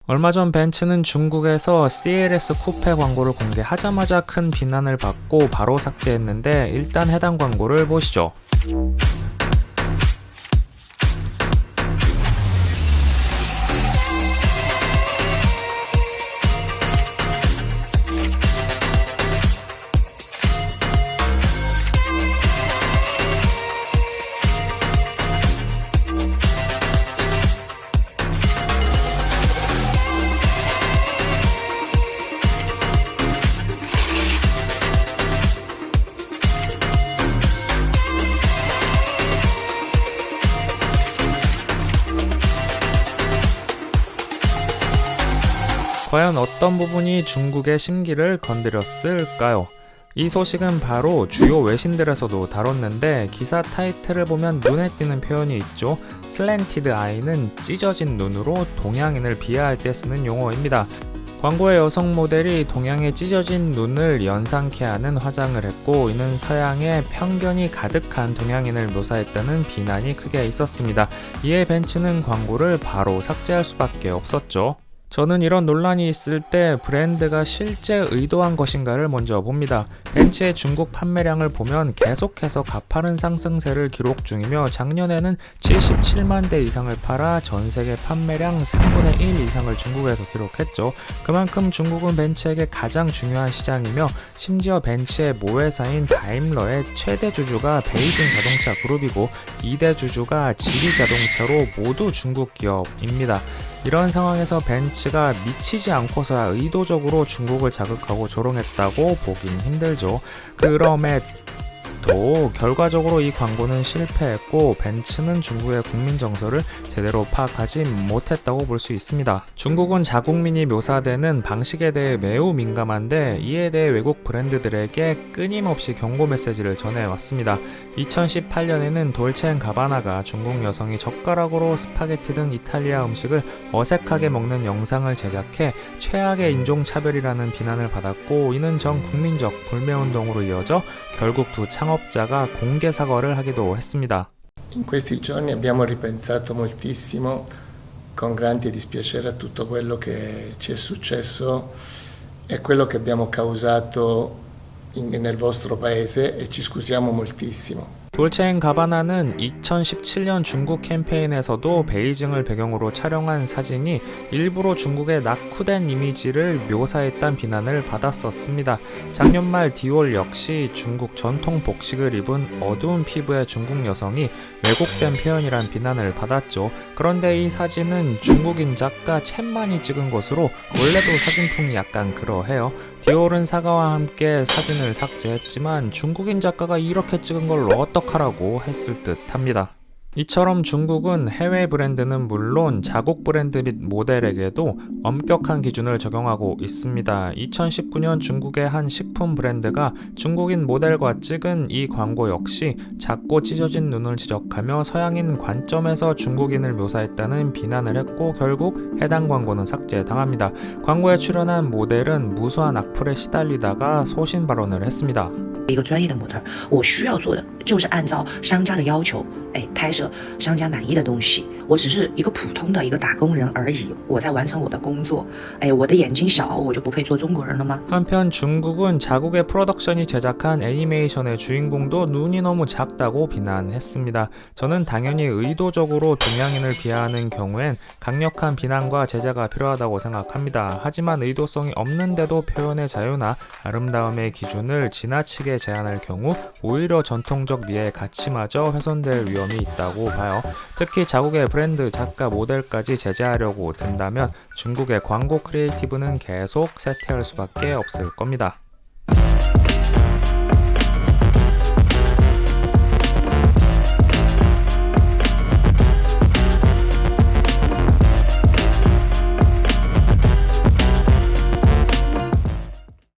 얼마 전 벤츠는 중국에서 CLS 쿠페 광고를 공개하자마자 큰 비난을 받고 바로 삭제했는데 일단 해당 광고를 보시죠. 과연 어떤 부분이 중국의 심기를 건드렸을까요? 이 소식은 바로 주요 외신들에서도 다뤘는데 기사 타이틀을 보면 눈에 띄는 표현이 있죠. 슬랜티드 아이는 찢어진 눈으로 동양인을 비하할 때 쓰는 용어입니다. 광고의 여성 모델이 동양의 찢어진 눈을 연상케 하는 화장을 했고 이는 서양의 편견이 가득한 동양인을 묘사했다는 비난이 크게 있었습니다. 이에 벤츠는 광고를 바로 삭제할 수밖에 없었죠. 저는 이런 논란이 있을 때 브랜드가 실제 의도한 것인가를 먼저 봅니다. 벤츠의 중국 판매량을 보면 계속해서 가파른 상승세를 기록 중이며 작년에는 77만 대 이상을 팔아 전 세계 판매량 3분의 1 이상을 중국에서 기록했죠. 그만큼 중국은 벤츠에게 가장 중요한 시장이며 심지어 벤츠의 모회사인 다임러의 최대 주주가 베이징 자동차 그룹이고 2대 주주가 지리 자동차로 모두 중국 기업입니다. 이런 상황에서 벤츠가 미치지 않고서야 의도적으로 중국을 자극하고 조롱했다고 보긴 힘들죠. 그럼에도 결과적으로 이 광고는 실패했고 벤츠는 중국의 국민 정서를 제대로 파악하지 못했다고 볼 수 있습니다. 중국은 자국민이 묘사되는 방식에 대해 매우 민감한데 이에 대해 외국 브랜드들에게 끊임없이 경고 메시지를 전해왔습니다. 2018년에는 돌체앤가바나가 중국 여성이 젓가락으로 스파게티 등 이탈리아 음식을 어색하게 먹는 영상을 제작해 최악의 인종차별이라는 비난을 받았고 이는 전 국민적 불매운동으로 이어져 결국 두 창업자가 공개 사과를 하기도 했습니다. In questi giorni abbiamo ripensato moltissimo con grande dispiacere a tutto quello che ci è successo e quello che abbiamo causato nel vostro paese e ci scusiamo moltissimo. 돌체앤가바나는 2017년 중국 캠페인에서도 베이징을 배경으로 촬영한 사진이 일부러 중국의 낙후된 이미지를 묘사했다는 비난을 받았었습니다. 작년 말 디올 역시 중국 전통 복식을 입은 어두운 피부의 중국 여성이 왜곡된 표현이란 비난을 받았죠. 그런데 이 사진은 중국인 작가 첸만이 찍은 것으로 원래도 사진풍이 약간 그러해요. 디올은 사과와 함께 사진을 삭제했지만 중국인 작가가 이렇게 찍은 걸 어떡하라고 했을 듯 합니다. 이처럼 중국은 해외 브랜드는 물론 자국 브랜드 및 모델에게도 엄격한 기준을 적용하고 있습니다. 2019년 중국의 한 식품 브랜드가 중국인 모델과 찍은 이 광고 역시 작고 찢어진 눈을 지적하며 서양인 관점에서 중국인을 묘사했다는 비난을 했고 결국 해당 광고는 삭제당합니다. 광고에 출연한 모델은 무수한 악플에 시달리다가 소신 발언을 했습니다. 一个专业的模特，我需要做的就是按照商家的要求，拍摄商家满意的东西。我只是一个普通的一个打工人而已，我在完成我的工作。我的眼睛小，我就不配做中国人了吗？ 한편 중국은 자국의 프로덕션이 제작한 애니메이션의 주인공도 눈이 너무 작다고 비난했습니다. 저는 당연히 의도적으로 동양인을 비하하는 경우엔 강력한 비난과 제재가 필요하다고 생각합니다. 하지만 의도성이 없는데도 표현의 자유나 아름다움의 기준을 지나치게 제한할 경우 오히려 전통적 미의 가치마저 훼손될 위험이 있다고 봐요. 특히 자국의 브랜드, 작가, 모델까지 제재하려고 든다면 중국의 광고 크리에이티브는 계속 쇠퇴할 수밖에 없을 겁니다.